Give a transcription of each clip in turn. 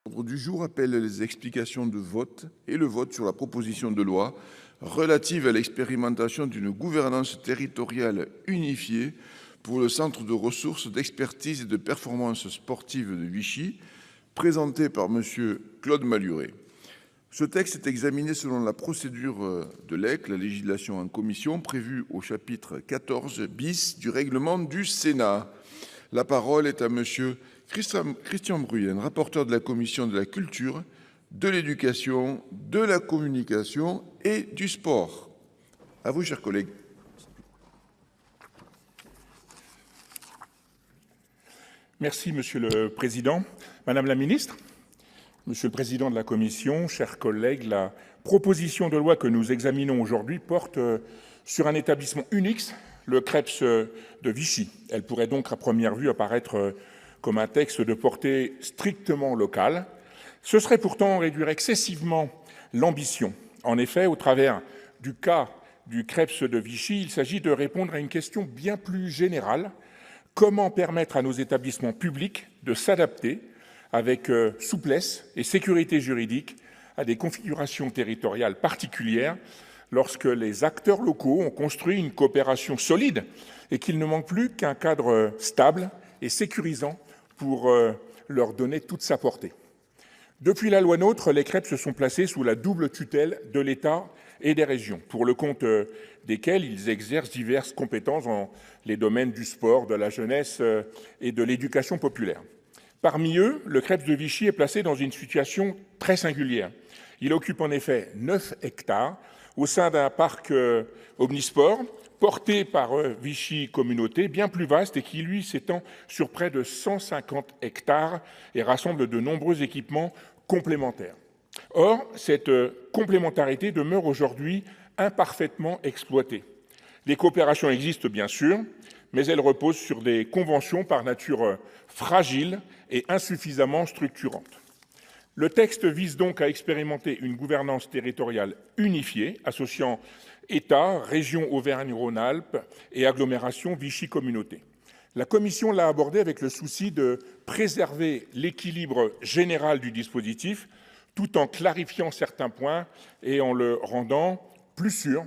L'ordre du jour appelle les explications de vote et le vote sur la proposition de loi relative à l'expérimentation d'une gouvernance territoriale unifiée pour le Centre de ressources, d'expertise et de performance sportive de Vichy, présenté par M. Claude Malhuret. Ce texte est examiné selon la procédure de LEC, la législation en commission, prévue au chapitre 14 bis du règlement du Sénat. La parole est à M. Christian Bruyen, rapporteur de la commission de la culture, de l'éducation, de la communication et du sport. À vous, chers collègues. Merci, Monsieur le Président. Madame la Ministre, Monsieur le Président de la Commission, chers collègues, la proposition de loi que nous examinons aujourd'hui porte sur un établissement unique, le CREPS de Vichy. Elle pourrait donc à première vue apparaître comme un texte de portée strictement locale. Ce serait pourtant réduire excessivement l'ambition. En effet, au travers du cas du CREPS de Vichy, il s'agit de répondre à une question bien plus générale. Comment permettre à nos établissements publics de s'adapter avec souplesse et sécurité juridique à des configurations territoriales particulières lorsque les acteurs locaux ont construit une coopération solide et qu'il ne manque plus qu'un cadre stable et sécurisant pour leur donner toute sa portée. Depuis la loi NOTRe, les CREPS se sont placés sous la double tutelle de l'État et des régions, pour le compte desquels ils exercent diverses compétences dans les domaines du sport, de la jeunesse et de l'éducation populaire. Parmi eux, le CREPS de Vichy est placé dans une situation très singulière. Il occupe en effet 9 hectares au sein d'un parc omnisport porté par Vichy Communauté, bien plus vaste et qui, lui, s'étend sur près de 150 hectares et rassemble de nombreux équipements complémentaires. Or, cette complémentarité demeure aujourd'hui imparfaitement exploitée. Les coopérations existent bien sûr, mais elles reposent sur des conventions par nature fragiles et insuffisamment structurantes. Le texte vise donc à expérimenter une gouvernance territoriale unifiée, associant État, région Auvergne-Rhône-Alpes et agglomération Vichy-Communauté. La Commission l'a abordé avec le souci de préserver l'équilibre général du dispositif, tout en clarifiant certains points et en le rendant plus sûr,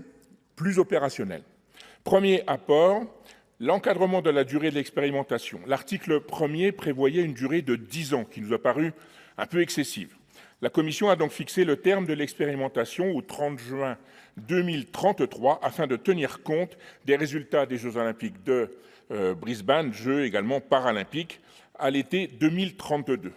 plus opérationnel. Premier apport, l'encadrement de la durée de l'expérimentation. L'article 1er prévoyait une durée de 10 ans, qui nous a paru un peu excessive. La Commission a donc fixé le terme de l'expérimentation au 30 juin 2033 afin de tenir compte des résultats des Jeux olympiques de Brisbane, Jeux également paralympiques, à l'été 2032.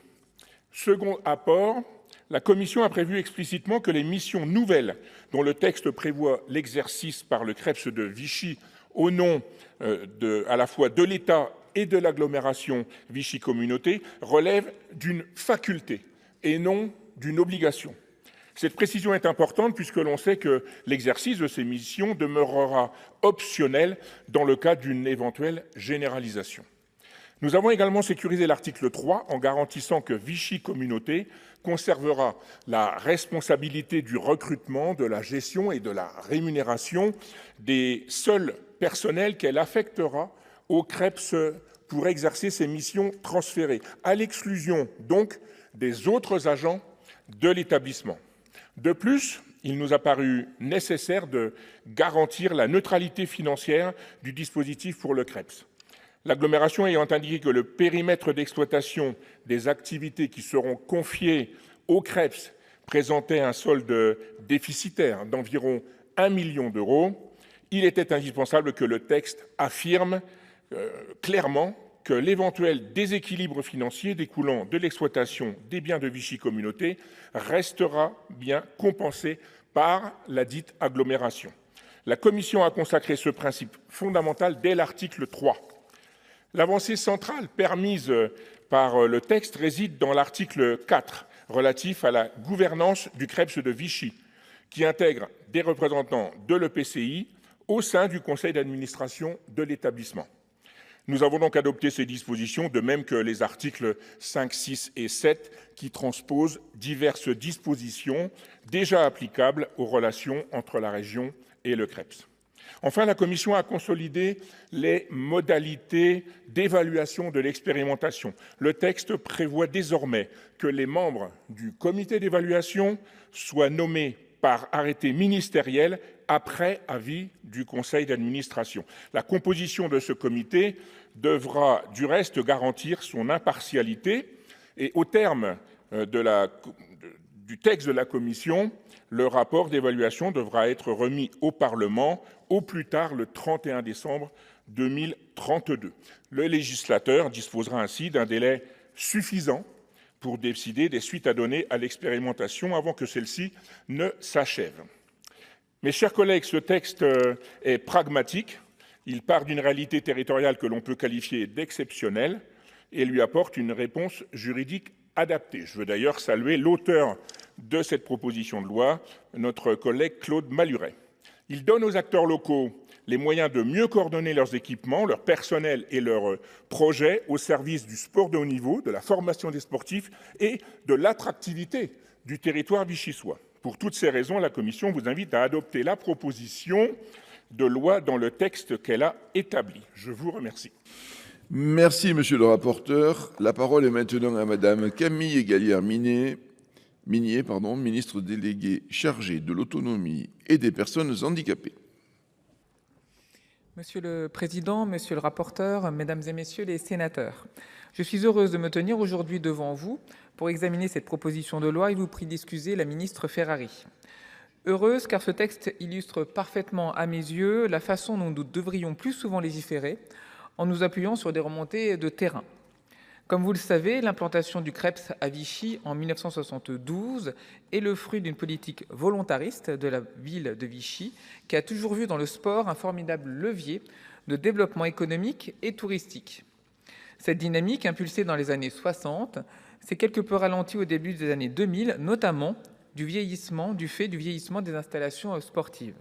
Second apport, la Commission a prévu explicitement que les missions nouvelles dont le texte prévoit l'exercice par le CREPS de Vichy au nom à la fois de l'État et de l'agglomération Vichy-Communauté relèvent d'une faculté et non d'une obligation. Cette précision est importante puisque l'on sait que l'exercice de ces missions demeurera optionnel dans le cas d'une éventuelle généralisation. Nous avons également sécurisé l'article 3 en garantissant que Vichy Communauté conservera la responsabilité du recrutement, de la gestion et de la rémunération des seuls personnels qu'elle affectera au CREPS pour exercer ses missions transférées, à l'exclusion donc des autres agents de l'établissement. De plus, il nous a paru nécessaire de garantir la neutralité financière du dispositif pour le CREPS. L'agglomération ayant indiqué que le périmètre d'exploitation des activités qui seront confiées au CREPS présentait un solde déficitaire d'environ 1 million d'euros, il était indispensable que le texte affirme clairement que l'éventuel déséquilibre financier découlant de l'exploitation des biens de Vichy Communauté restera bien compensé par la dite agglomération. La Commission a consacré ce principe fondamental dès l'article 3. L'avancée centrale permise par le texte réside dans l'article 4, relatif à la gouvernance du CREPS de Vichy, qui intègre des représentants de l'EPCI au sein du conseil d'administration de l'établissement. Nous avons donc adopté ces dispositions, de même que les articles 5, 6 et 7, qui transposent diverses dispositions déjà applicables aux relations entre la région et le CREPS. Enfin, la Commission a consolidé les modalités d'évaluation de l'expérimentation. Le texte prévoit désormais que les membres du comité d'évaluation soient nommés par arrêté ministériel après avis du conseil d'administration. La composition de ce comité devra du reste garantir son impartialité et au terme du texte de la Commission, le rapport d'évaluation devra être remis au Parlement au plus tard le 31 décembre 2032. Le législateur disposera ainsi d'un délai suffisant pour décider des suites à donner à l'expérimentation avant que celle-ci ne s'achève. Mes chers collègues, ce texte est pragmatique. Il part d'une réalité territoriale que l'on peut qualifier d'exceptionnelle et lui apporte une réponse juridique adaptée. Je veux d'ailleurs saluer l'auteur de cette proposition de loi, notre collègue Claude Malhuret. Il donne aux acteurs locaux les moyens de mieux coordonner leurs équipements, leur personnel et leurs projets au service du sport de haut niveau, de la formation des sportifs et de l'attractivité du territoire vichysois. Pour toutes ces raisons, la Commission vous invite à adopter la proposition de loi dans le texte qu'elle a établi. Je vous remercie. Merci, monsieur le rapporteur. La parole est maintenant à madame Camille Gallière-Minier, ministre déléguée chargée de l'autonomie et des personnes handicapées. Monsieur le Président, Monsieur le rapporteur, Mesdames et Messieurs les sénateurs, je suis heureuse de me tenir aujourd'hui devant vous pour examiner cette proposition de loi et vous prie d'excuser la ministre Ferrari. Heureuse car ce texte illustre parfaitement à mes yeux la façon dont nous devrions plus souvent légiférer en nous appuyant sur des remontées de terrain. Comme vous le savez, l'implantation du CREPS à Vichy en 1972 est le fruit d'une politique volontariste de la ville de Vichy qui a toujours vu dans le sport un formidable levier de développement économique et touristique. Cette dynamique, impulsée dans les années 60, s'est quelque peu ralentie au début des années 2000, notamment du fait du vieillissement des installations sportives.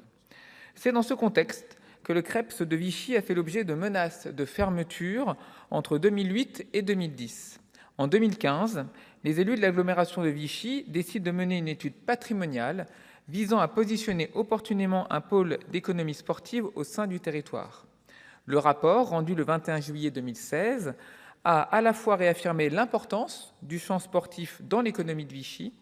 C'est dans ce contexte que le CREPS de Vichy a fait l'objet de menaces de fermeture entre 2008 et 2010. En 2015, les élus de l'agglomération de Vichy décident de mener une étude patrimoniale visant à positionner opportunément un pôle d'économie sportive au sein du territoire. Le rapport, rendu le 21 juillet 2016, a à la fois réaffirmé l'importance du champ sportif dans l'économie de Vichy,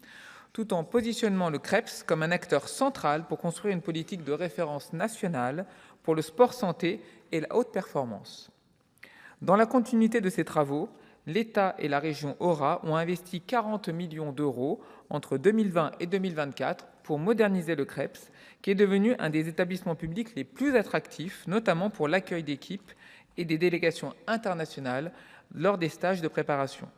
tout en positionnant le CREPS comme un acteur central pour construire une politique de référence nationale pour le sport santé et la haute performance. Dans la continuité de ces travaux, l'État et la région Aura ont investi 40 millions d'euros entre 2020 et 2024 pour moderniser le CREPS, qui est devenu un des établissements publics les plus attractifs, notamment pour l'accueil d'équipes et des délégations internationales lors des stages de préparation.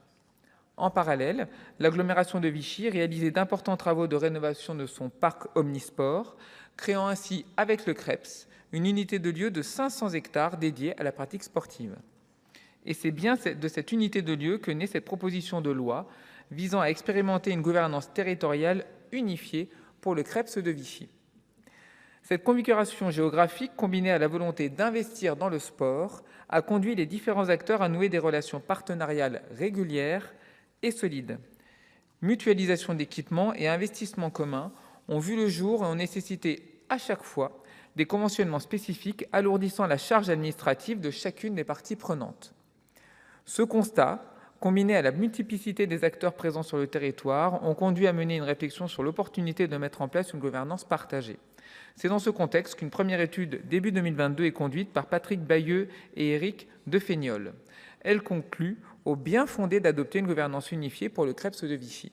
En parallèle, l'agglomération de Vichy réalisait d'importants travaux de rénovation de son parc omnisport, créant ainsi, avec le CREPS, une unité de lieu de 500 hectares dédiée à la pratique sportive. Et c'est bien de cette unité de lieu que naît cette proposition de loi visant à expérimenter une gouvernance territoriale unifiée pour le CREPS de Vichy. Cette configuration géographique, combinée à la volonté d'investir dans le sport, a conduit les différents acteurs à nouer des relations partenariales régulières et solides. Mutualisation d'équipements et investissements communs ont vu le jour et ont nécessité à chaque fois des conventionnements spécifiques alourdissant la charge administrative de chacune des parties prenantes. Ce constat, combiné à la multiplicité des acteurs présents sur le territoire, ont conduit à mener une réflexion sur l'opportunité de mettre en place une gouvernance partagée. C'est dans ce contexte qu'une première étude début 2022 est conduite par Patrick Bayeux et Éric Defeignol. Elle conclut au bien fondé d'adopter une gouvernance unifiée pour le CREPS de Vichy.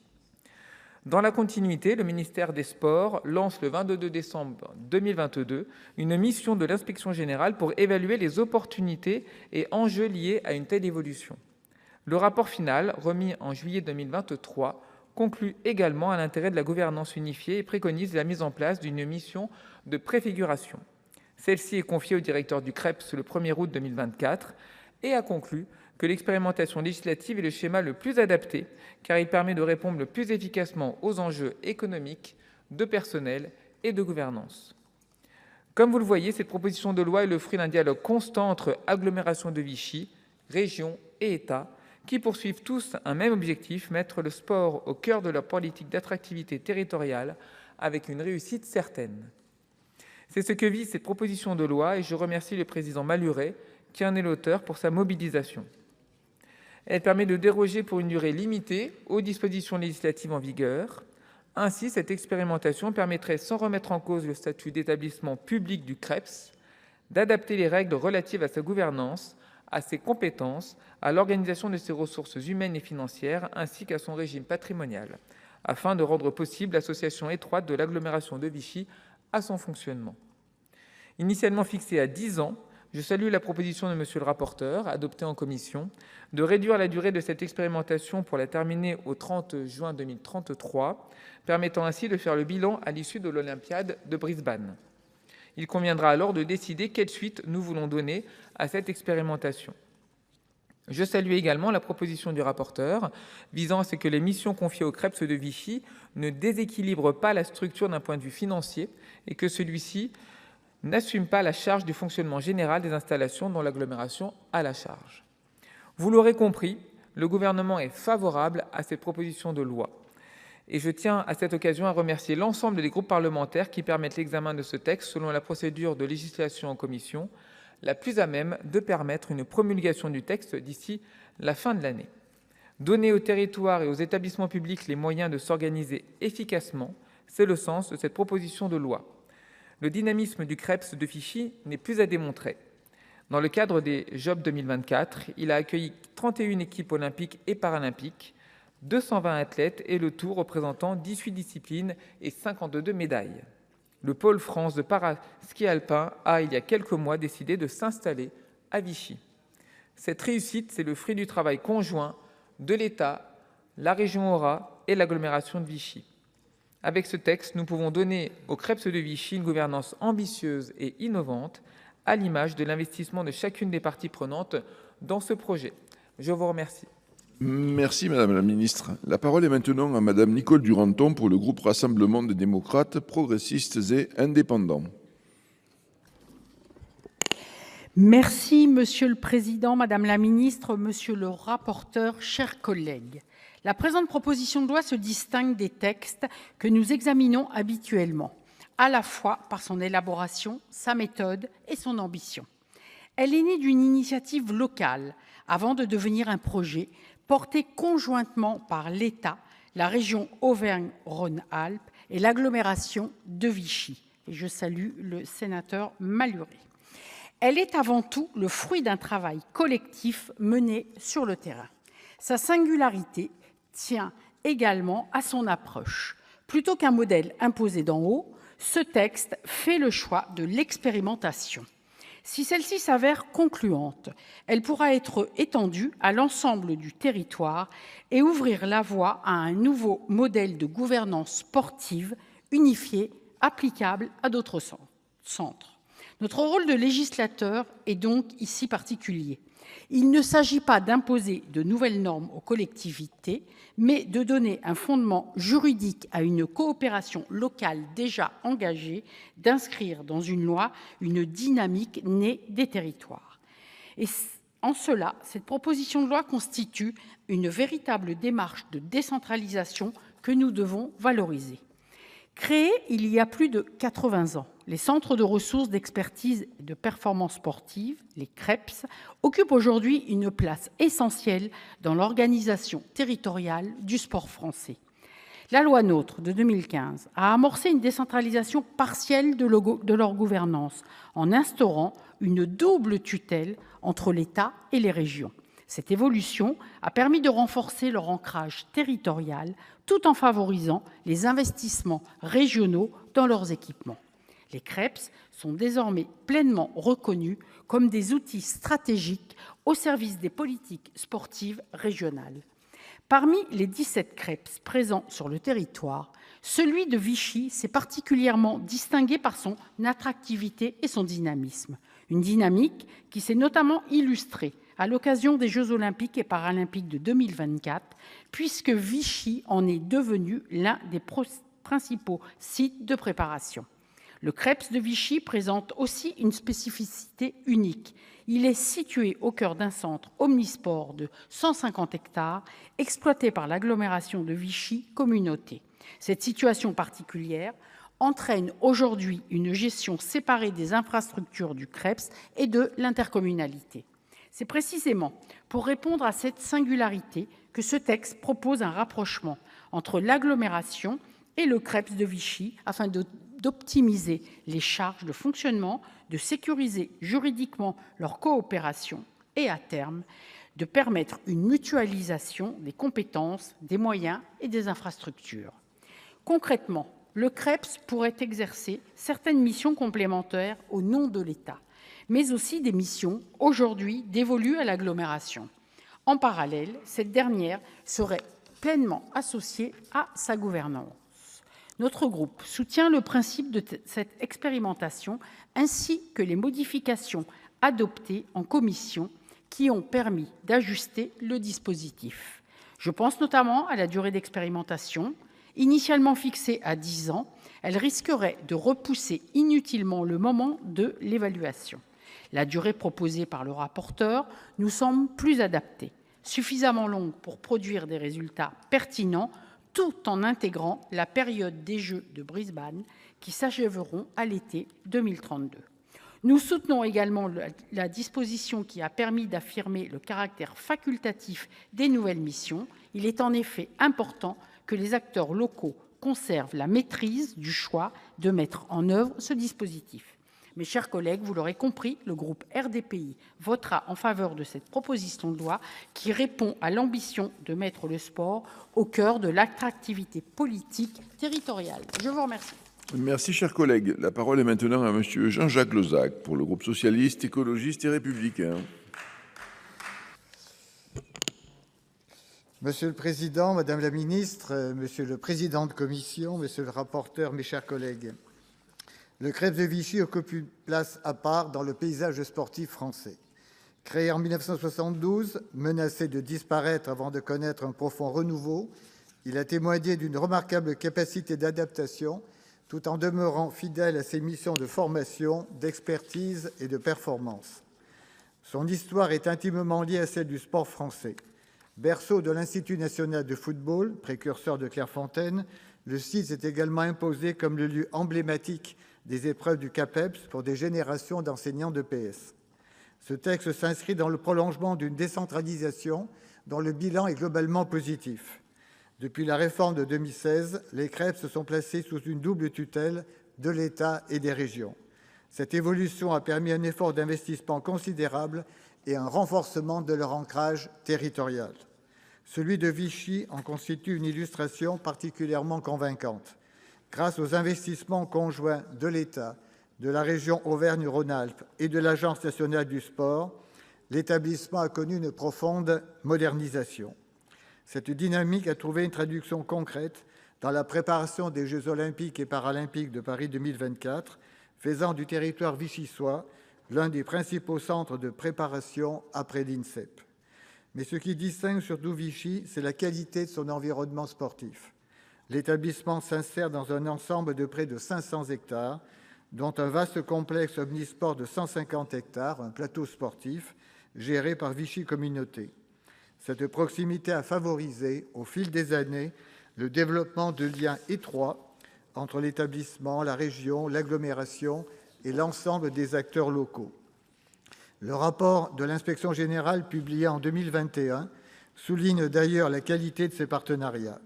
Dans la continuité, le ministère des Sports lance le 22 décembre 2022 une mission de l'inspection générale pour évaluer les opportunités et enjeux liés à une telle évolution. Le rapport final, remis en juillet 2023, conclut également à l'intérêt de la gouvernance unifiée et préconise la mise en place d'une mission de préfiguration. Celle-ci est confiée au directeur du CREPS le 1er août 2024 et a conclu que l'expérimentation législative est le schéma le plus adapté, car il permet de répondre le plus efficacement aux enjeux économiques, de personnel et de gouvernance. Comme vous le voyez, cette proposition de loi est le fruit d'un dialogue constant entre agglomération de Vichy, région et État, qui poursuivent tous un même objectif, mettre le sport au cœur de leur politique d'attractivité territoriale avec une réussite certaine. C'est ce que vise cette proposition de loi et je remercie le président Maluret, qui en est l'auteur, pour sa mobilisation. Elle permet de déroger pour une durée limitée aux dispositions législatives en vigueur. Ainsi, cette expérimentation permettrait, sans remettre en cause le statut d'établissement public du CREPS, d'adapter les règles relatives à sa gouvernance, à ses compétences, à l'organisation de ses ressources humaines et financières, ainsi qu'à son régime patrimonial, afin de rendre possible l'association étroite de l'agglomération de Vichy à son fonctionnement. Initialement fixée à 10 ans, je salue la proposition de monsieur le rapporteur, adoptée en commission, de réduire la durée de cette expérimentation pour la terminer au 30 juin 2033, permettant ainsi de faire le bilan à l'issue de l'Olympiade de Brisbane. Il conviendra alors de décider quelle suite nous voulons donner à cette expérimentation. Je salue également la proposition du rapporteur visant à ce que les missions confiées au CREPS de Vichy ne déséquilibrent pas la structure d'un point de vue financier et que celui-ci n'assume pas la charge du fonctionnement général des installations dont l'agglomération a la charge. Vous l'aurez compris, le gouvernement est favorable à cette proposition de loi. Et je tiens à cette occasion à remercier l'ensemble des groupes parlementaires qui permettent l'examen de ce texte selon la procédure de législation en commission, la plus à même de permettre une promulgation du texte d'ici la fin de l'année. Donner aux territoires et aux établissements publics les moyens de s'organiser efficacement, c'est le sens de cette proposition de loi. Le dynamisme du CREPS de Vichy n'est plus à démontrer. Dans le cadre des Jeux 2024, il a accueilli 31 équipes olympiques et paralympiques, 220 athlètes et le tout représentant 18 disciplines et 52 médailles. Le pôle France de para-ski alpin a, il y a quelques mois, décidé de s'installer à Vichy. Cette réussite, c'est le fruit du travail conjoint de l'État, la région Aura et l'agglomération de Vichy. Avec ce texte, nous pouvons donner au CREPS de Vichy une gouvernance ambitieuse et innovante, à l'image de l'investissement de chacune des parties prenantes dans ce projet. Je vous remercie. Merci Madame la Ministre. La parole est maintenant à Madame Nicole Duranton pour le groupe Rassemblement des démocrates, progressistes et indépendants. Merci Monsieur le Président, Madame la Ministre, Monsieur le rapporteur, chers collègues. La présente proposition de loi se distingue des textes que nous examinons habituellement, à la fois par son élaboration, sa méthode et son ambition. Elle est née d'une initiative locale avant de devenir un projet porté conjointement par l'État, la région Auvergne-Rhône-Alpes et l'agglomération de Vichy. Et je salue le sénateur Maluret. Elle est avant tout le fruit d'un travail collectif mené sur le terrain. Sa singularité tient également à son approche. Plutôt qu'un modèle imposé d'en haut, ce texte fait le choix de l'expérimentation. Si celle-ci s'avère concluante, elle pourra être étendue à l'ensemble du territoire et ouvrir la voie à un nouveau modèle de gouvernance sportive unifié, applicable à d'autres centres. Notre rôle de législateur est donc ici particulier. Il ne s'agit pas d'imposer de nouvelles normes aux collectivités, mais de donner un fondement juridique à une coopération locale déjà engagée, d'inscrire dans une loi une dynamique née des territoires. Et en cela, cette proposition de loi constitue une véritable démarche de décentralisation que nous devons valoriser. Créés il y a plus de 80 ans, les centres de ressources d'expertise et de performance sportive, les CREPS, occupent aujourd'hui une place essentielle dans l'organisation territoriale du sport français. La loi NOTRe de 2015 a amorcé une décentralisation partielle de leur gouvernance en instaurant une double tutelle entre l'État et les régions. Cette évolution a permis de renforcer leur ancrage territorial tout en favorisant les investissements régionaux dans leurs équipements. Les CREPS sont désormais pleinement reconnus comme des outils stratégiques au service des politiques sportives régionales. Parmi les 17 CREPS présents sur le territoire, celui de Vichy s'est particulièrement distingué par son attractivité et son dynamisme. Une dynamique qui s'est notamment illustrée à l'occasion des Jeux olympiques et paralympiques de 2024, puisque Vichy en est devenu l'un des principaux sites de préparation. Le CREPS de Vichy présente aussi une spécificité unique. Il est situé au cœur d'un centre omnisport de 150 hectares, exploité par l'agglomération de Vichy Communauté. Cette situation particulière entraîne aujourd'hui une gestion séparée des infrastructures du CREPS et de l'intercommunalité. C'est précisément pour répondre à cette singularité que ce texte propose un rapprochement entre l'agglomération et le CREPS de Vichy afin d'optimiser les charges de fonctionnement, de sécuriser juridiquement leur coopération et, à terme, de permettre une mutualisation des compétences, des moyens et des infrastructures. Concrètement, le CREPS pourrait exercer certaines missions complémentaires au nom de l'État, mais aussi des missions aujourd'hui dévolues à l'agglomération. En parallèle, cette dernière serait pleinement associée à sa gouvernance. Notre groupe soutient le principe de cette expérimentation ainsi que les modifications adoptées en commission qui ont permis d'ajuster le dispositif. Je pense notamment à la durée d'expérimentation. Initialement fixée à 10 ans, elle risquerait de repousser inutilement le moment de l'évaluation. La durée proposée par le rapporteur nous semble plus adaptée, suffisamment longue pour produire des résultats pertinents tout en intégrant la période des Jeux de Brisbane qui s'achèveront à l'été 2032. Nous soutenons également la disposition qui a permis d'affirmer le caractère facultatif des nouvelles missions. Il est en effet important que les acteurs locaux conservent la maîtrise du choix de mettre en œuvre ce dispositif. Mes chers collègues, vous l'aurez compris, le groupe RDPI votera en faveur de cette proposition de loi qui répond à l'ambition de mettre le sport au cœur de l'attractivité politique territoriale. Je vous remercie. Merci, cher collègue. La parole est maintenant à monsieur Jean-Jacques Lozach pour le groupe socialiste, écologiste et républicain. Monsieur le Président, Madame la Ministre, Monsieur le Président de Commission, Monsieur le rapporteur, mes chers collègues, le CREPS de Vichy occupe une place à part dans le paysage sportif français. Créé en 1972, menacé de disparaître avant de connaître un profond renouveau, il a témoigné d'une remarquable capacité d'adaptation tout en demeurant fidèle à ses missions de formation, d'expertise et de performance. Son histoire est intimement liée à celle du sport français. Berceau de l'Institut national de football, précurseur de Clairefontaine, le site s'est également imposé comme le lieu emblématique des épreuves du CAPEPS pour des générations d'enseignants de PS. Ce texte s'inscrit dans le prolongement d'une décentralisation dont le bilan est globalement positif. Depuis la réforme de 2016, les CREPS se sont placés sous une double tutelle de l'État et des régions. Cette évolution a permis un effort d'investissement considérable et un renforcement de leur ancrage territorial. Celui de Vichy en constitue une illustration particulièrement convaincante. Grâce aux investissements conjoints de l'État, de la région Auvergne-Rhône-Alpes et de l'Agence nationale du sport, l'établissement a connu une profonde modernisation. Cette dynamique a trouvé une traduction concrète dans la préparation des Jeux olympiques et paralympiques de Paris 2024, faisant du territoire vichysois l'un des principaux centres de préparation après l'INSEP. Mais ce qui distingue surtout Vichy, c'est la qualité de son environnement sportif. L'établissement s'insère dans un ensemble de près de 500 hectares, dont un vaste complexe omnisport de 150 hectares, un plateau sportif, géré par Vichy Communauté. Cette proximité a favorisé, au fil des années, le développement de liens étroits entre l'établissement, la région, l'agglomération et l'ensemble des acteurs locaux. Le rapport de l'Inspection générale publié en 2021 souligne d'ailleurs la qualité de ces partenariats.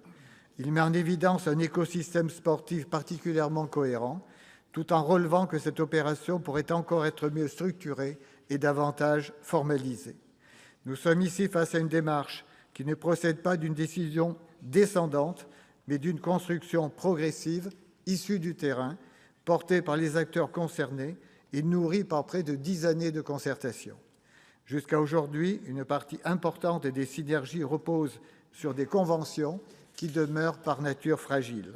Il met en évidence un écosystème sportif particulièrement cohérent, tout en relevant que cette opération pourrait encore être mieux structurée et davantage formalisée. Nous sommes ici face à une démarche qui ne procède pas d'une décision descendante, mais d'une construction progressive, issue du terrain, portée par les acteurs concernés et nourrie par près de 10 années de concertation. Jusqu'à aujourd'hui, une partie importante des synergies repose sur des conventions qui demeurent par nature fragiles.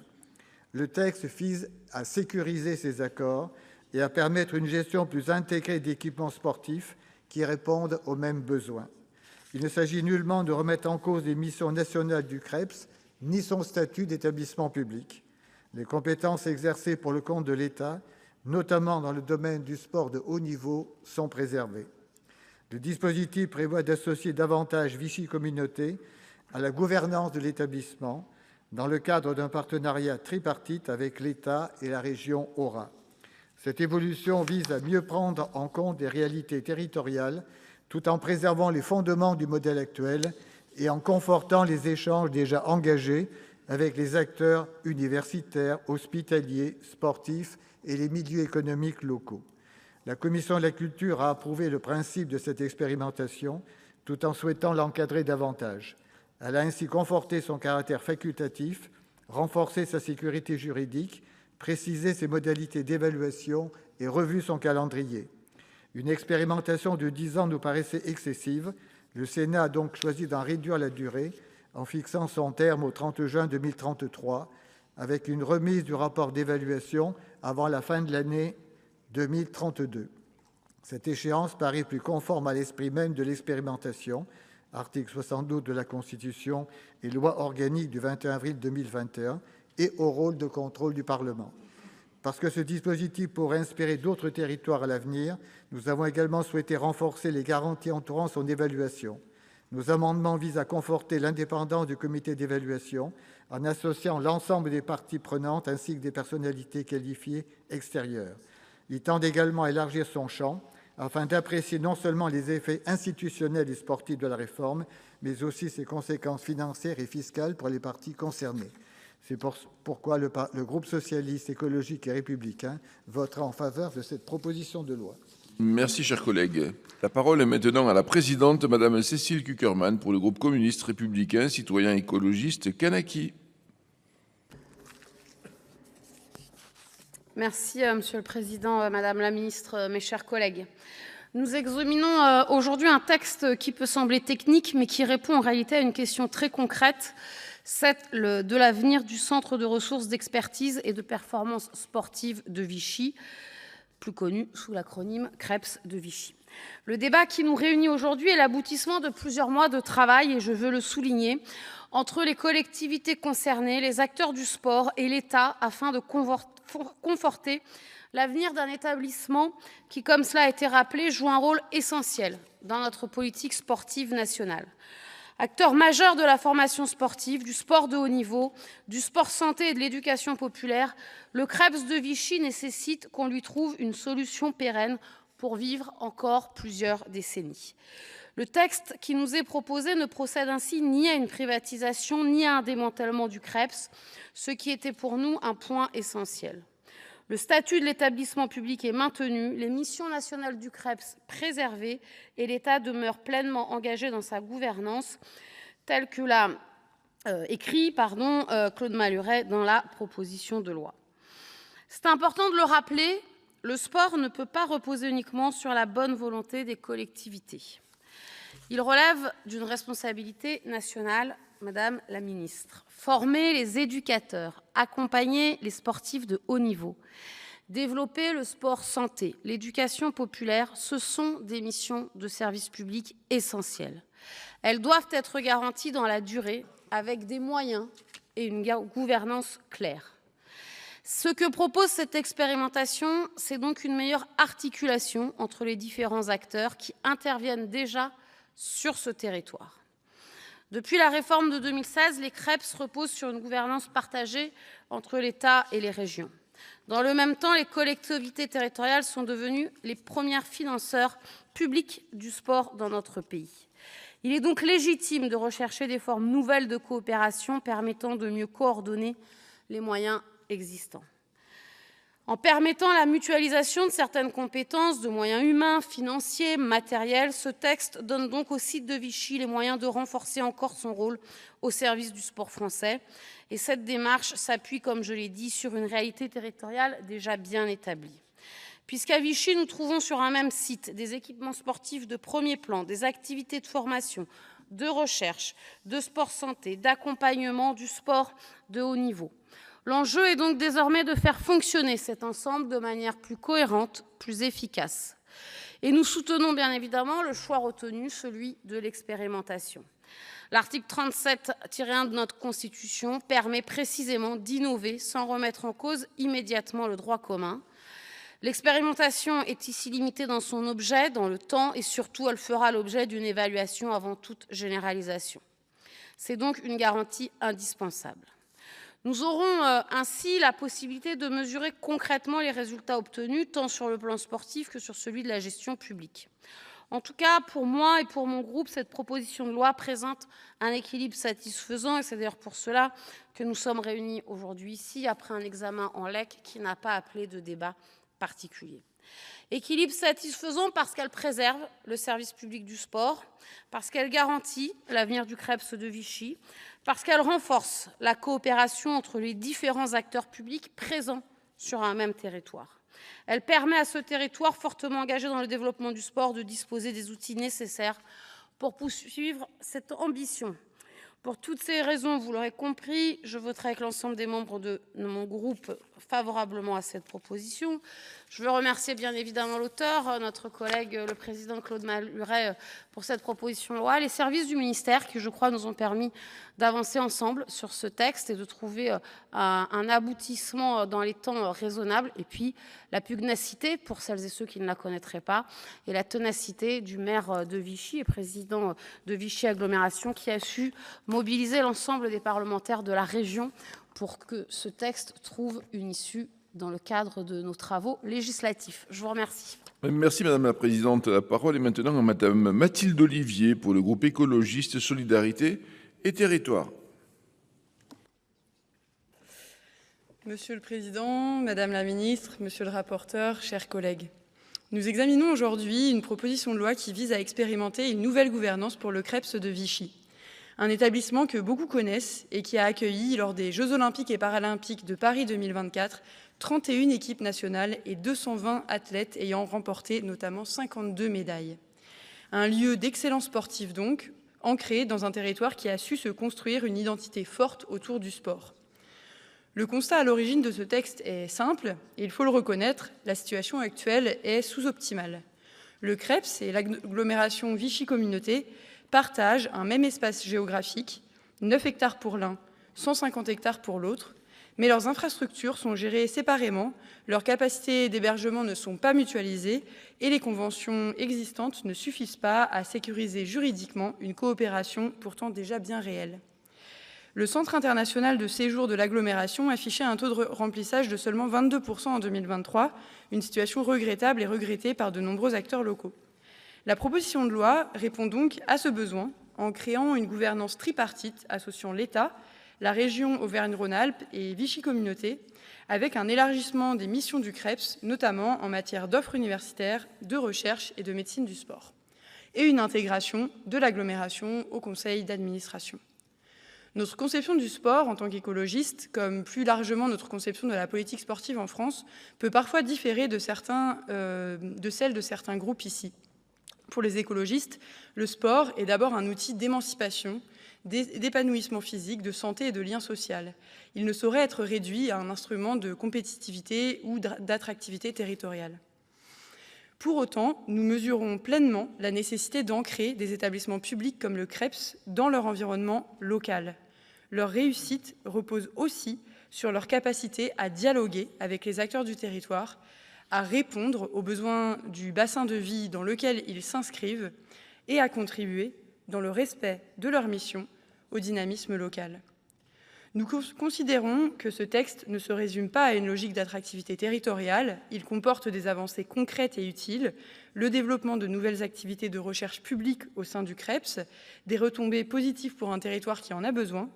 Le texte vise à sécuriser ces accords et à permettre une gestion plus intégrée d'équipements sportifs qui répondent aux mêmes besoins. Il ne s'agit nullement de remettre en cause les missions nationales du CREPS ni son statut d'établissement public. Les compétences exercées pour le compte de l'État, notamment dans le domaine du sport de haut niveau, sont préservées. Le dispositif prévoit d'associer davantage Vichy Communauté à la gouvernance de l'établissement, dans le cadre d'un partenariat tripartite avec l'État et la région Haut-Rhin. Cette évolution vise à mieux prendre en compte les réalités territoriales tout en préservant les fondements du modèle actuel et en confortant les échanges déjà engagés avec les acteurs universitaires, hospitaliers, sportifs et les milieux économiques locaux. La commission de la culture a approuvé le principe de cette expérimentation tout en souhaitant l'encadrer davantage. Elle a ainsi conforté son caractère facultatif, renforcé sa sécurité juridique, précisé ses modalités d'évaluation et revu son calendrier. Une expérimentation de 10 ans nous paraissait excessive. Le Sénat a donc choisi d'en réduire la durée en fixant son terme au 30 juin 2033, avec une remise du rapport d'évaluation avant la fin de l'année 2032. Cette échéance paraît plus conforme à l'esprit même de l'expérimentation, article 72 de la Constitution et loi organique du 21 avril 2021, et au rôle de contrôle du Parlement. Parce que ce dispositif pourrait inspirer d'autres territoires à l'avenir, nous avons également souhaité renforcer les garanties entourant son évaluation. Nos amendements visent à conforter l'indépendance du comité d'évaluation en associant l'ensemble des parties prenantes ainsi que des personnalités qualifiées extérieures. Ils tendent également à élargir son champ afin d'apprécier non seulement les effets institutionnels et sportifs de la réforme, mais aussi ses conséquences financières et fiscales pour les parties concernées. C'est pourquoi le groupe socialiste, écologique et républicain votera en faveur de cette proposition de loi. Merci, cher collègue. La parole est maintenant à la présidente, Madame Cécile Cukierman, pour le groupe communiste républicain citoyen écologiste Kanaki. Merci, Monsieur le Président, Madame la Ministre, mes chers collègues. Nous examinons aujourd'hui un texte qui peut sembler technique, mais qui répond en réalité à une question très concrète, celle de l'avenir du Centre de ressources d'expertise et de performance sportive de Vichy, plus connu sous l'acronyme CREPS de Vichy. Le débat qui nous réunit aujourd'hui est l'aboutissement de plusieurs mois de travail, et je veux le souligner, entre les collectivités concernées, les acteurs du sport et l'État, afin de conforter l'avenir d'un établissement qui, comme cela a été rappelé, joue un rôle essentiel dans notre politique sportive nationale. Acteur majeur de la formation sportive, du sport de haut niveau, du sport santé et de l'éducation populaire, le CREPS de Vichy nécessite qu'on lui trouve une solution pérenne pour vivre encore plusieurs décennies. Le texte qui nous est proposé ne procède ainsi ni à une privatisation ni à un démantèlement du CREPS, ce qui était pour nous un point essentiel. Le statut de l'établissement public est maintenu, les missions nationales du CREPS préservées et l'État demeure pleinement engagé dans sa gouvernance, telle que l'a écrit Claude Malhuret dans la proposition de loi. C'est important de le rappeler, le sport ne peut pas reposer uniquement sur la bonne volonté des collectivités. Il relève d'une responsabilité nationale, Madame la Ministre. Former les éducateurs, accompagner les sportifs de haut niveau, développer le sport santé, l'éducation populaire, ce sont des missions de service public essentielles. Elles doivent être garanties dans la durée avec des moyens et une gouvernance claire. Ce que propose cette expérimentation, c'est donc une meilleure articulation entre les différents acteurs qui interviennent déjà sur ce territoire. Depuis la réforme de 2016, les CREPS reposent sur une gouvernance partagée entre l'État et les régions. Dans le même temps, les collectivités territoriales sont devenues les premiers financeurs publics du sport dans notre pays. Il est donc légitime de rechercher des formes nouvelles de coopération permettant de mieux coordonner les moyens existants. En permettant la mutualisation de certaines compétences, de moyens humains, financiers, matériels, ce texte donne donc au site de Vichy les moyens de renforcer encore son rôle au service du sport français. Et cette démarche s'appuie, comme je l'ai dit, sur une réalité territoriale déjà bien établie. Puisqu'à Vichy, nous trouvons sur un même site des équipements sportifs de premier plan, des activités de formation, de recherche, de sport santé, d'accompagnement du sport de haut niveau. L'enjeu est donc désormais de faire fonctionner cet ensemble de manière plus cohérente, plus efficace. Et nous soutenons bien évidemment le choix retenu, celui de l'expérimentation. L'article 37-1 de notre Constitution permet précisément d'innover sans remettre en cause immédiatement le droit commun. L'expérimentation est ici limitée dans son objet, dans le temps, et surtout elle fera l'objet d'une évaluation avant toute généralisation. C'est donc une garantie indispensable. Nous aurons ainsi la possibilité de mesurer concrètement les résultats obtenus, tant sur le plan sportif que sur celui de la gestion publique. En tout cas, pour moi et pour mon groupe, cette proposition de loi présente un équilibre satisfaisant, et c'est d'ailleurs pour cela que nous sommes réunis aujourd'hui ici, après un examen en LEC qui n'a pas appelé de débat particulier. Équilibre satisfaisant parce qu'elle préserve le service public du sport, parce qu'elle garantit l'avenir du Creps de Vichy, parce qu'elle renforce la coopération entre les différents acteurs publics présents sur un même territoire. Elle permet à ce territoire fortement engagé dans le développement du sport de disposer des outils nécessaires pour poursuivre cette ambition. Pour toutes ces raisons, vous l'aurez compris, je voterai avec l'ensemble des membres de mon groupe favorablement à cette proposition. Je veux remercier bien évidemment l'auteur, notre collègue le président Claude Malhuret, pour cette proposition de loi, les services du ministère qui, je crois, nous ont permis d'avancer ensemble sur ce texte et de trouver un aboutissement dans les temps raisonnables, et puis la pugnacité, pour celles et ceux qui ne la connaîtraient pas, et la ténacité du maire de Vichy et président de Vichy Agglomération qui a su mobiliser l'ensemble des parlementaires de la région pour que ce texte trouve une issue dans le cadre de nos travaux législatifs. Je vous remercie. Merci Madame la Présidente. La parole est maintenant à Madame Mathilde Ollivier pour le groupe écologiste Solidarité et Territoires. Monsieur le Président, Madame la Ministre, Monsieur le rapporteur, chers collègues, nous examinons aujourd'hui une proposition de loi qui vise à expérimenter une nouvelle gouvernance pour le Creps de Vichy. Un établissement que beaucoup connaissent et qui a accueilli, lors des Jeux Olympiques et Paralympiques de Paris 2024, 31 équipes nationales et 220 athlètes ayant remporté notamment 52 médailles. Un lieu d'excellence sportive donc, ancré dans un territoire qui a su se construire une identité forte autour du sport. Le constat à l'origine de ce texte est simple, et il faut le reconnaître, la situation actuelle est sous-optimale. Le Creps et l'agglomération Vichy Communauté partagent un même espace géographique, 9 hectares pour l'un, 150 hectares pour l'autre, mais leurs infrastructures sont gérées séparément, leurs capacités d'hébergement ne sont pas mutualisées et les conventions existantes ne suffisent pas à sécuriser juridiquement une coopération pourtant déjà bien réelle. Le Centre international de séjour de l'agglomération affichait un taux de remplissage de seulement 22% en 2023, une situation regrettable et regrettée par de nombreux acteurs locaux. La proposition de loi répond donc à ce besoin en créant une gouvernance tripartite associant l'État, la région Auvergne-Rhône-Alpes et Vichy Communauté, avec un élargissement des missions du Creps, notamment en matière d'offres universitaires, de recherche et de médecine du sport, et une intégration de l'agglomération au conseil d'administration. Notre conception du sport en tant qu'écologiste, comme plus largement notre conception de la politique sportive en France, peut parfois différer de celle de certains groupes ici. Pour les écologistes, le sport est d'abord un outil d'émancipation, d'épanouissement physique, de santé et de lien social. Il ne saurait être réduit à un instrument de compétitivité ou d'attractivité territoriale. Pour autant, nous mesurons pleinement la nécessité d'ancrer des établissements publics comme le Creps dans leur environnement local. Leur réussite repose aussi sur leur capacité à dialoguer avec les acteurs du territoire, à répondre aux besoins du bassin de vie dans lequel ils s'inscrivent et à contribuer, dans le respect de leur mission, au dynamisme local. Nous considérons que ce texte ne se résume pas à une logique d'attractivité territoriale. Il comporte des avancées concrètes et utiles, le développement de nouvelles activités de recherche publique au sein du Creps, des retombées positives pour un territoire qui en a besoin,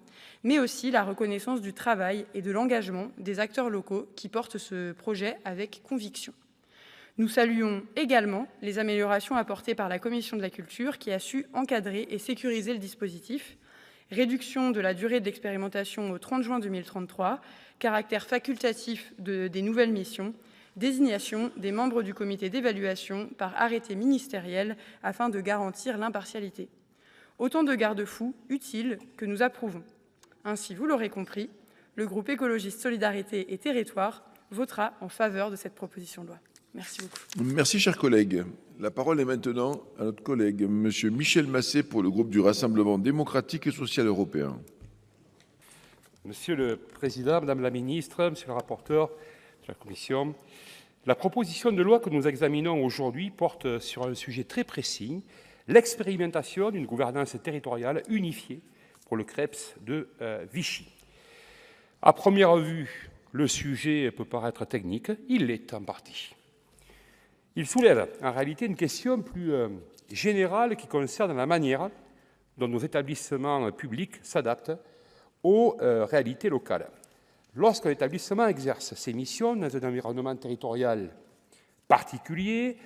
mais aussi la reconnaissance du travail et de l'engagement des acteurs locaux qui portent ce projet avec conviction. Nous saluons également les améliorations apportées par la Commission de la Culture qui a su encadrer et sécuriser le dispositif, réduction de la durée de l'expérimentation au 30 juin 2033, caractère facultatif des nouvelles missions, désignation des membres du comité d'évaluation par arrêté ministériel afin de garantir l'impartialité. Autant de garde-fous utiles que nous approuvons. Ainsi, vous l'aurez compris, le groupe écologiste Solidarité et Territoires votera en faveur de cette proposition de loi. Merci beaucoup. Merci, chers collègues. La parole est maintenant à notre collègue, M. Michel Masset, pour le groupe du Rassemblement démocratique et social européen. Monsieur le Président, Madame la Ministre, Monsieur le rapporteur de la Commission, la proposition de loi que nous examinons aujourd'hui porte sur un sujet très précis, l'expérimentation d'une gouvernance territoriale unifiée pour le Creps de Vichy. À première vue, le sujet peut paraître technique, il l'est en partie. Il soulève en réalité une question plus générale qui concerne la manière dont nos établissements publics s'adaptent aux réalités locales. Lorsqu'un établissement exerce ses missions dans un environnement territorial particulier,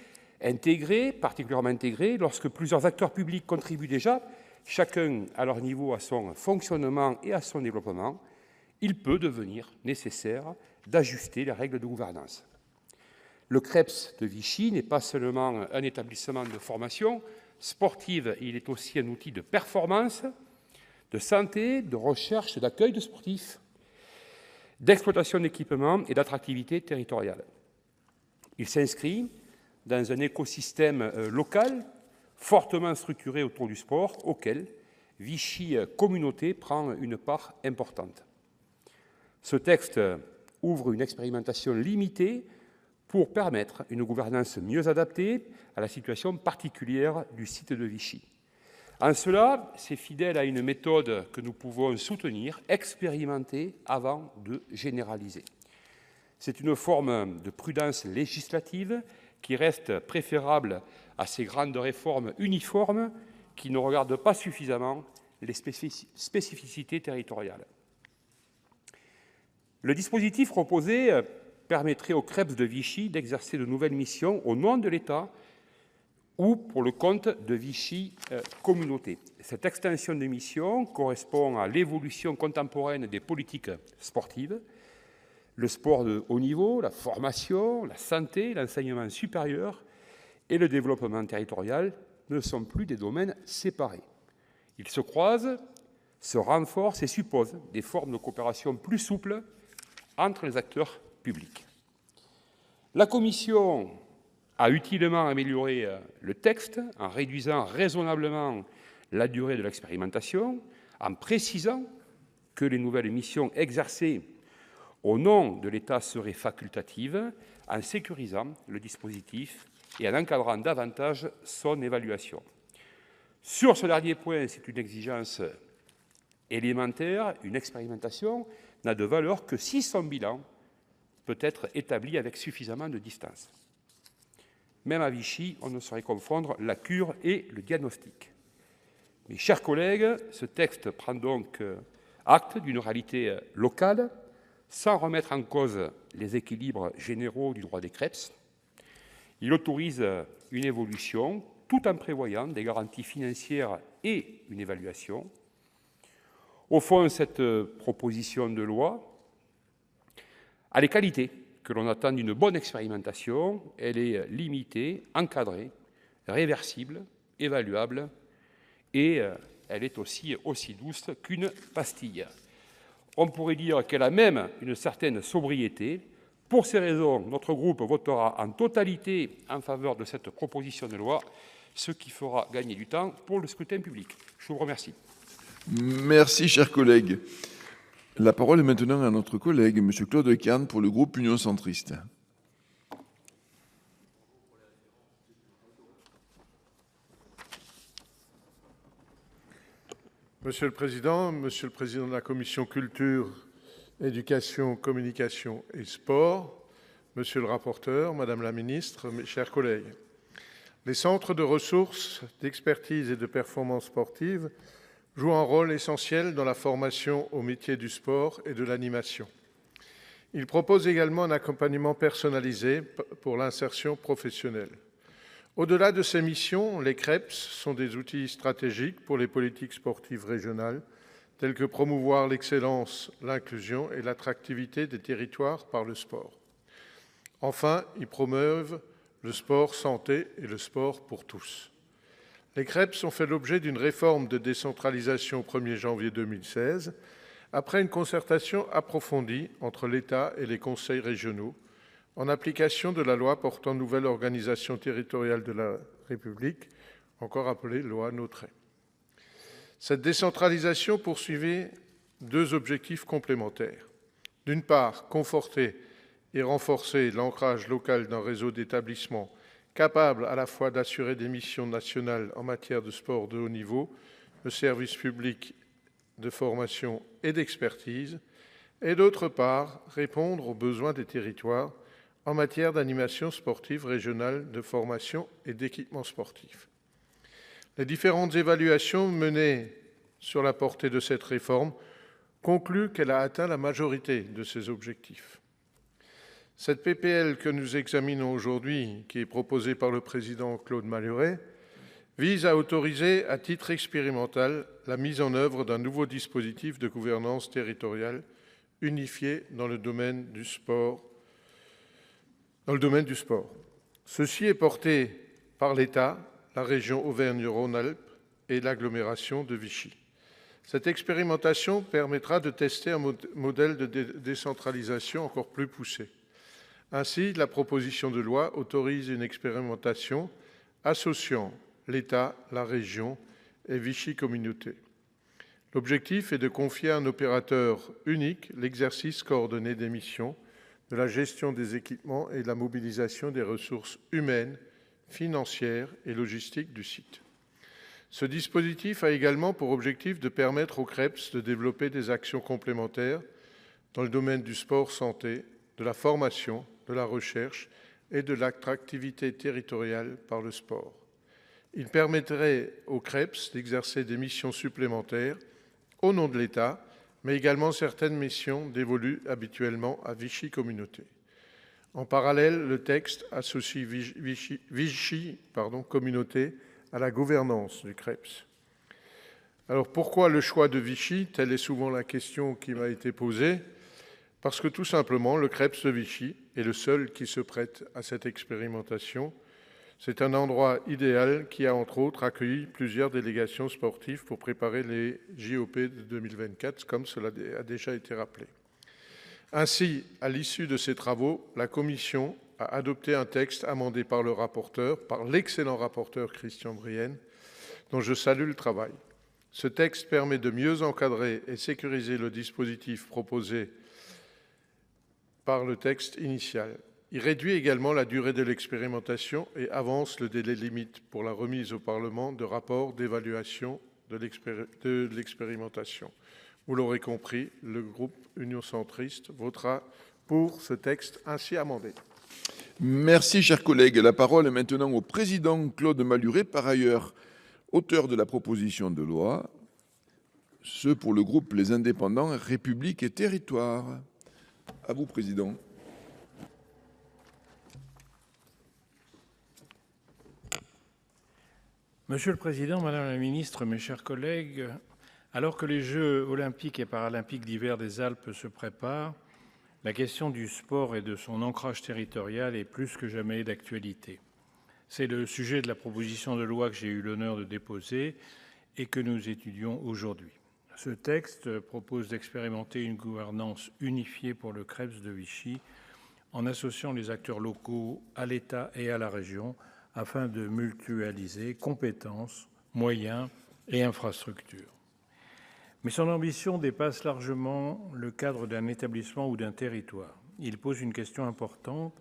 particulièrement intégré, lorsque plusieurs acteurs publics contribuent déjà, chacun à leur niveau, à son fonctionnement et à son développement, il peut devenir nécessaire d'ajuster les règles de gouvernance. Le CREPS de Vichy n'est pas seulement un établissement de formation sportive, il est aussi un outil de performance, de santé, de recherche, d'accueil de sportifs, d'exploitation d'équipements et d'attractivité territoriale. Il s'inscrit dans un écosystème local fortement structuré autour du sport, auquel Vichy Communauté prend une part importante. Ce texte ouvre une expérimentation limitée pour permettre une gouvernance mieux adaptée à la situation particulière du site de Vichy. En cela, c'est fidèle à une méthode que nous pouvons soutenir, expérimenter avant de généraliser. C'est une forme de prudence législative qui reste préférable à ces grandes réformes uniformes qui ne regardent pas suffisamment les spécificités territoriales. Le dispositif proposé permettrait au CREPS de Vichy d'exercer de nouvelles missions au nom de l'État ou pour le compte de Vichy Communauté. Cette extension de mission correspond à l'évolution contemporaine des politiques sportives. Le sport de haut niveau, la formation, la santé, l'enseignement supérieur et le développement territorial ne sont plus des domaines séparés. Ils se croisent, se renforcent et supposent des formes de coopération plus souples entre les acteurs publics. La Commission a utilement amélioré le texte en réduisant raisonnablement la durée de l'expérimentation, en précisant que les nouvelles missions exercées au nom de l'État seraient facultatives, en sécurisant le dispositif et en encadrant davantage son évaluation. Sur ce dernier point, c'est une exigence élémentaire, une expérimentation n'a de valeur que si son bilan peut être établi avec suffisamment de distance. Même à Vichy, on ne saurait confondre la cure et le diagnostic. Mes chers collègues, ce texte prend donc acte d'une réalité locale, sans remettre en cause les équilibres généraux du droit des CREPS. Il autorise une évolution tout en prévoyant des garanties financières et une évaluation. Au fond, cette proposition de loi a les qualités que l'on attend d'une bonne expérimentation. Elle est limitée, encadrée, réversible, évaluable et elle est aussi douce qu'une pastille. On pourrait dire qu'elle a même une certaine sobriété. Pour ces raisons, notre groupe votera en totalité en faveur de cette proposition de loi, ce qui fera gagner du temps pour le scrutin public. Je vous remercie. Merci, chers collègues. La parole est maintenant à notre collègue, M. Claude Kern, pour le groupe Union centriste. Monsieur le Président de la Commission Culture, Éducation, Communication et Sport, Monsieur le rapporteur, Madame la Ministre, mes chers collègues, les centres de ressources, d'expertise et de performance sportive jouent un rôle essentiel dans la formation au métier du sport et de l'animation. Ils proposent également un accompagnement personnalisé pour l'insertion professionnelle. Au-delà de ces missions, les CREPS sont des outils stratégiques pour les politiques sportives régionales, telles que promouvoir l'excellence, l'inclusion et l'attractivité des territoires par le sport. Enfin, ils promeuvent le sport santé et le sport pour tous. Les CREPS ont fait l'objet d'une réforme de décentralisation au 1er janvier 2016, après une concertation approfondie entre l'État et les conseils régionaux, en application de la loi portant nouvelle organisation territoriale de la République, encore appelée loi Notret. Cette décentralisation poursuivait deux objectifs complémentaires. D'une part, conforter et renforcer l'ancrage local d'un réseau d'établissements capables à la fois d'assurer des missions nationales en matière de sport de haut niveau, de services publics de formation et d'expertise, et d'autre part, répondre aux besoins des territoires en matière d'animation sportive régionale, de formation et d'équipement sportif. Les différentes évaluations menées sur la portée de cette réforme concluent qu'elle a atteint la majorité de ses objectifs. Cette PPL que nous examinons aujourd'hui, qui est proposée par le président Claude Malhuret, vise à autoriser à titre expérimental la mise en œuvre d'un nouveau dispositif de gouvernance territoriale unifié dans le domaine du sport. Ceci est porté par l'État, la région Auvergne-Rhône-Alpes et l'agglomération de Vichy. Cette expérimentation permettra de tester un modèle de décentralisation encore plus poussé. Ainsi, la proposition de loi autorise une expérimentation associant l'État, la région et Vichy Communauté. L'objectif est de confier à un opérateur unique l'exercice coordonné des missions, de la gestion des équipements et de la mobilisation des ressources humaines, financières et logistiques du site. Ce dispositif a également pour objectif de permettre au CREPS de développer des actions complémentaires dans le domaine du sport-santé, de la formation, de la recherche et de l'attractivité territoriale par le sport. Il permettrait au CREPS d'exercer des missions supplémentaires au nom de l'État, mais également certaines missions dévolues habituellement à Vichy Communauté. En parallèle, le texte associe Vichy Communauté à la gouvernance du CREPS. Alors pourquoi le choix de Vichy? Telle est souvent la question qui m'a été posée. Parce que tout simplement, le CREPS de Vichy est le seul qui se prête à cette expérimentation. C'est un endroit idéal qui a entre autres accueilli plusieurs délégations sportives pour préparer les JOP de 2024, comme cela a déjà été rappelé. Ainsi, à l'issue de ces travaux, la Commission a adopté un texte amendé par le rapporteur, par l'excellent rapporteur Christian Brienne, dont je salue le travail. Ce texte permet de mieux encadrer et sécuriser le dispositif proposé par le texte initial. Il réduit également la durée de l'expérimentation et avance le délai limite pour la remise au Parlement de rapports d'évaluation de l'expérimentation. Vous l'aurez compris, le groupe Union centriste votera pour ce texte ainsi amendé. Merci, chers collègues. La parole est maintenant au président Claude Malhuret, par ailleurs auteur de la proposition de loi, ce pour le groupe Les Indépendants, République et Territoires. À vous, président. Monsieur le Président, Madame la Ministre, mes chers collègues, alors que les Jeux olympiques et paralympiques d'hiver des Alpes se préparent, la question du sport et de son ancrage territorial est plus que jamais d'actualité. C'est le sujet de la proposition de loi que j'ai eu l'honneur de déposer et que nous étudions aujourd'hui. Ce texte propose d'expérimenter une gouvernance unifiée pour le CREPS de Vichy en associant les acteurs locaux à l'État et à la région afin de mutualiser compétences, moyens et infrastructures. Mais son ambition dépasse largement le cadre d'un établissement ou d'un territoire. Il pose une question importante.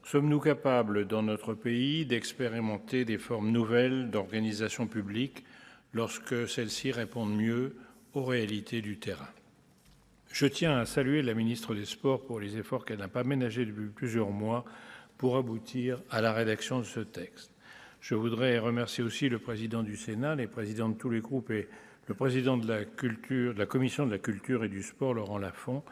Sommes-nous capables, dans notre pays, d'expérimenter des formes nouvelles d'organisation publique lorsque celles-ci répondent mieux aux réalités du terrain? Je tiens à saluer la ministre des Sports pour les efforts qu'elle n'a pas ménagés depuis plusieurs mois pour aboutir à la rédaction de ce texte. Je voudrais remercier aussi le président du Sénat, les présidents de tous les groupes et le président de la Commission de la Culture et du Sport, Laurent Lafont,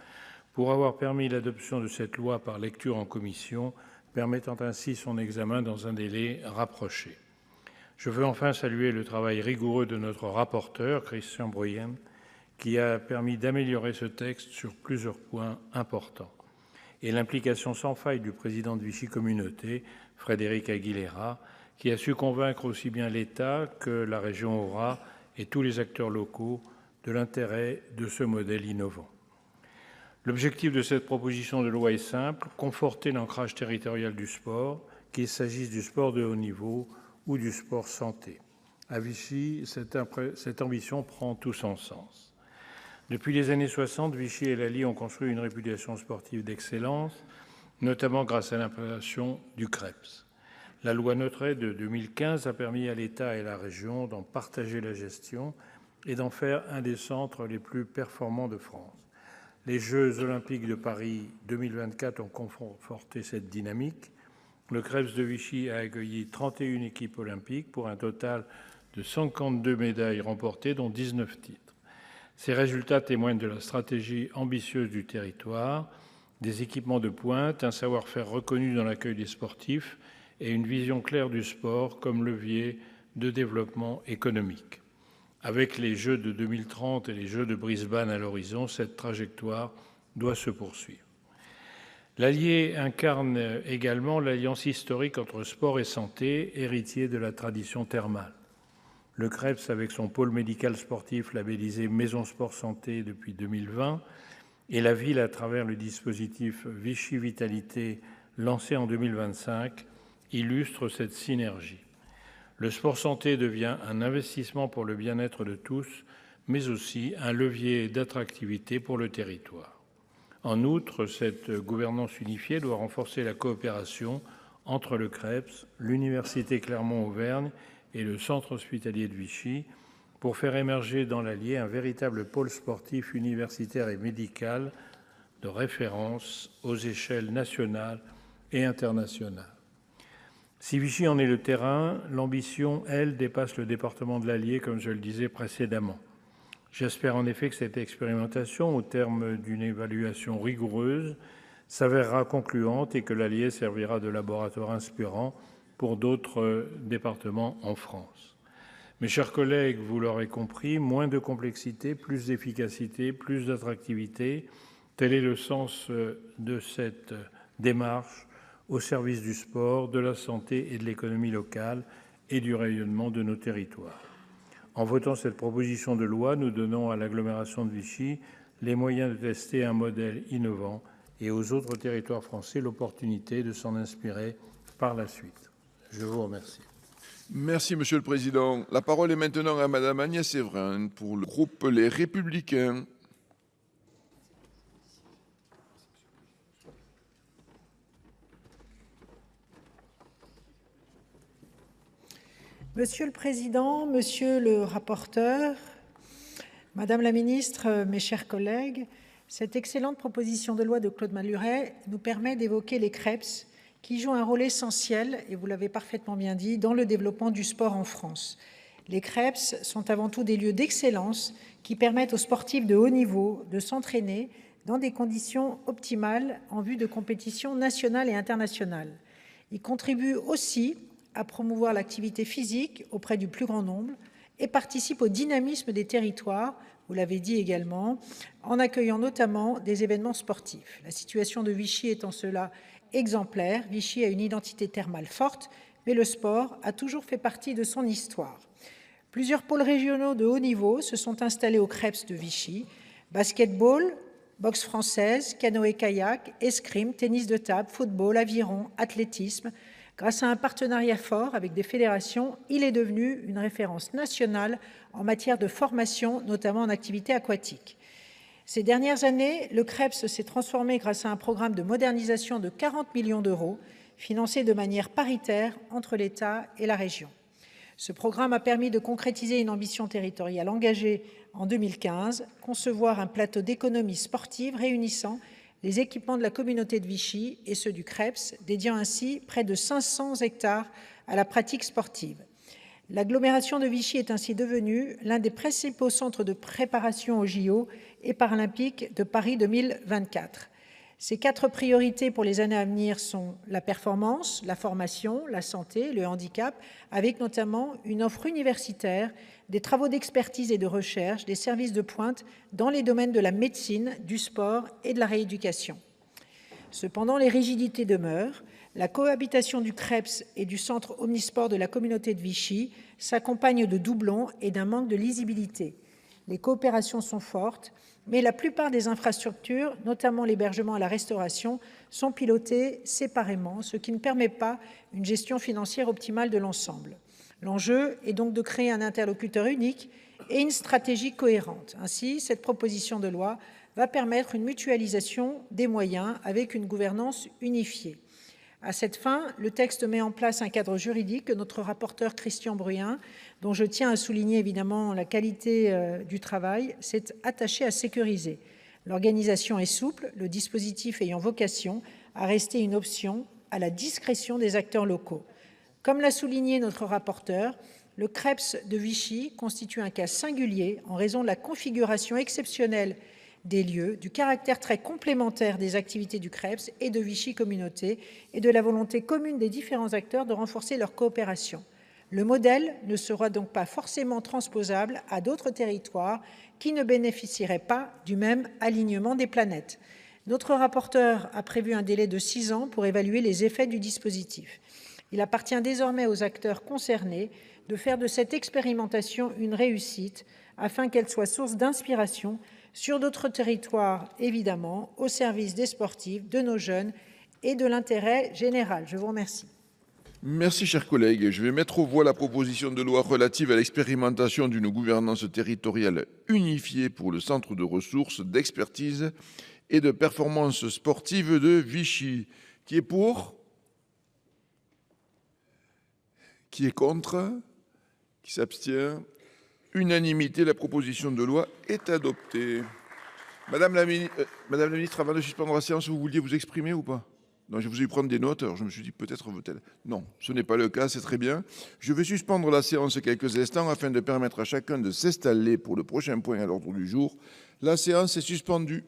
pour avoir permis l'adoption de cette loi par lecture en commission, permettant ainsi son examen dans un délai rapproché. Je veux enfin saluer le travail rigoureux de notre rapporteur, Christian Brienne, qui a permis d'améliorer ce texte sur plusieurs points importants, et l'implication sans faille du président de Vichy Communauté, Frédéric Aguilera, qui a su convaincre aussi bien l'État que la région Aura et tous les acteurs locaux de l'intérêt de ce modèle innovant. L'objectif de cette proposition de loi est simple, conforter l'ancrage territorial du sport, qu'il s'agisse du sport de haut niveau ou du sport santé. À Vichy, cette ambition prend tout son sens. Depuis les années 60, Vichy et Lally ont construit une réputation sportive d'excellence, notamment grâce à l'implantation du CREPS. La loi Notret de 2015 a permis à l'État et à la région d'en partager la gestion et d'en faire un des centres les plus performants de France. Les Jeux olympiques de Paris 2024 ont conforté cette dynamique. Le CREPS de Vichy a accueilli 31 équipes olympiques pour un total de 52 médailles remportées, dont 19 titres. Ces résultats témoignent de la stratégie ambitieuse du territoire, des équipements de pointe, un savoir-faire reconnu dans l'accueil des sportifs et une vision claire du sport comme levier de développement économique. Avec les Jeux de 2030 et les Jeux de Brisbane à l'horizon, cette trajectoire doit se poursuivre. L'Allier incarne également l'alliance historique entre sport et santé, héritier de la tradition thermale. Le CREPS, avec son pôle médical sportif labellisé Maison Sport Santé depuis 2020, et la ville à travers le dispositif Vichy Vitalité lancé en 2025, illustrent cette synergie. Le sport santé devient un investissement pour le bien-être de tous, mais aussi un levier d'attractivité pour le territoire. En outre, cette gouvernance unifiée doit renforcer la coopération entre le CREPS, l'Université Clermont-Auvergne et le Centre hospitalier de Vichy pour faire émerger dans l'Allier un véritable pôle sportif universitaire et médical de référence aux échelles nationales et internationales. Si Vichy en est le terrain, l'ambition, elle, dépasse le département de l'Allier, comme je le disais précédemment. J'espère en effet que cette expérimentation, au terme d'une évaluation rigoureuse, s'avérera concluante et que l'Allier servira de laboratoire inspirant pour d'autres départements en France. Mes chers collègues, vous l'aurez compris, moins de complexité, plus d'efficacité, plus d'attractivité, tel est le sens de cette démarche au service du sport, de la santé et de l'économie locale et du rayonnement de nos territoires. En votant cette proposition de loi, nous donnons à l'agglomération de Vichy les moyens de tester un modèle innovant et aux autres territoires français l'opportunité de s'en inspirer par la suite. Je vous remercie. Merci, Monsieur le Président. La parole est maintenant à Madame Agnès Séverin pour le groupe Les Républicains. Monsieur le Président, Monsieur le rapporteur, Madame la Ministre, mes chers collègues, cette excellente proposition de loi de Claude Malhuret nous permet d'évoquer les CREPS qui jouent un rôle essentiel, et vous l'avez parfaitement bien dit, dans le développement du sport en France. Les CREPS sont avant tout des lieux d'excellence qui permettent aux sportifs de haut niveau de s'entraîner dans des conditions optimales en vue de compétitions nationales et internationales. Ils contribuent aussi à promouvoir l'activité physique auprès du plus grand nombre et participe au dynamisme des territoires, vous l'avez dit également, en accueillant notamment des événements sportifs. La situation de Vichy est en cela exemplaire. Vichy a une identité thermale forte, mais le sport a toujours fait partie de son histoire. Plusieurs pôles régionaux de haut niveau se sont installés au CREPS de Vichy. Basketball, boxe française, canoë-kayak, escrime, tennis de table, football, aviron, athlétisme. Grâce à un partenariat fort avec des fédérations, il est devenu une référence nationale en matière de formation, notamment en activité aquatique. Ces dernières années, le CREPS s'est transformé grâce à un programme de modernisation de 40 millions d'euros, financé de manière paritaire entre l'État et la région. Ce programme a permis de concrétiser une ambition territoriale engagée en 2015, concevoir un plateau d'économie sportive réunissant les équipements de la communauté de Vichy et ceux du CREPS, dédiant ainsi près de 500 hectares à la pratique sportive. L'agglomération de Vichy est ainsi devenue l'un des principaux centres de préparation aux JO et paralympiques de Paris 2024. Ces 4 priorités pour les années à venir sont la performance, la formation, la santé, le handicap, avec notamment une offre universitaire, des travaux d'expertise et de recherche, des services de pointe dans les domaines de la médecine, du sport et de la rééducation. Cependant, les rigidités demeurent. La cohabitation du CREPS et du centre omnisport de la communauté de Vichy s'accompagne de doublons et d'un manque de lisibilité. Les coopérations sont fortes, mais la plupart des infrastructures, notamment l'hébergement et la restauration, sont pilotées séparément, ce qui ne permet pas une gestion financière optimale de l'ensemble. L'enjeu est donc de créer un interlocuteur unique et une stratégie cohérente. Ainsi, cette proposition de loi va permettre une mutualisation des moyens avec une gouvernance unifiée. À cette fin, le texte met en place un cadre juridique que notre rapporteur Christian Bruyen, dont je tiens à souligner évidemment la qualité du travail, s'est attaché à sécuriser. L'organisation est souple, le dispositif ayant vocation à rester une option à la discrétion des acteurs locaux. Comme l'a souligné notre rapporteur, le CREPS de Vichy constitue un cas singulier en raison de la configuration exceptionnelle des lieux, du caractère très complémentaire des activités du CREPS et de Vichy Communauté et de la volonté commune des différents acteurs de renforcer leur coopération. Le modèle ne sera donc pas forcément transposable à d'autres territoires qui ne bénéficieraient pas du même alignement des planètes. Notre rapporteur a prévu un délai de 6 ans pour évaluer les effets du dispositif. Il appartient désormais aux acteurs concernés de faire de cette expérimentation une réussite afin qu'elle soit source d'inspiration sur d'autres territoires, évidemment, au service des sportifs, de nos jeunes et de l'intérêt général. Je vous remercie. Merci, chers collègues. Je vais mettre aux voix la proposition de loi relative à l'expérimentation d'une gouvernance territoriale unifiée pour le centre de ressources, d'expertise et de performance sportive de Vichy. Qui est pour? Qui est contre? Qui s'abstient? Unanimité, la proposition de loi est adoptée. Madame la ministre, avant de suspendre la séance, vous vouliez vous exprimer ou pas? Non, je vous ai vu prendre des notes, alors je me suis dit peut-être veut-elle. Non, ce n'est pas le cas, c'est très bien. Je vais suspendre la séance quelques instants afin de permettre à chacun de s'installer pour le prochain point à l'ordre du jour. La séance est suspendue.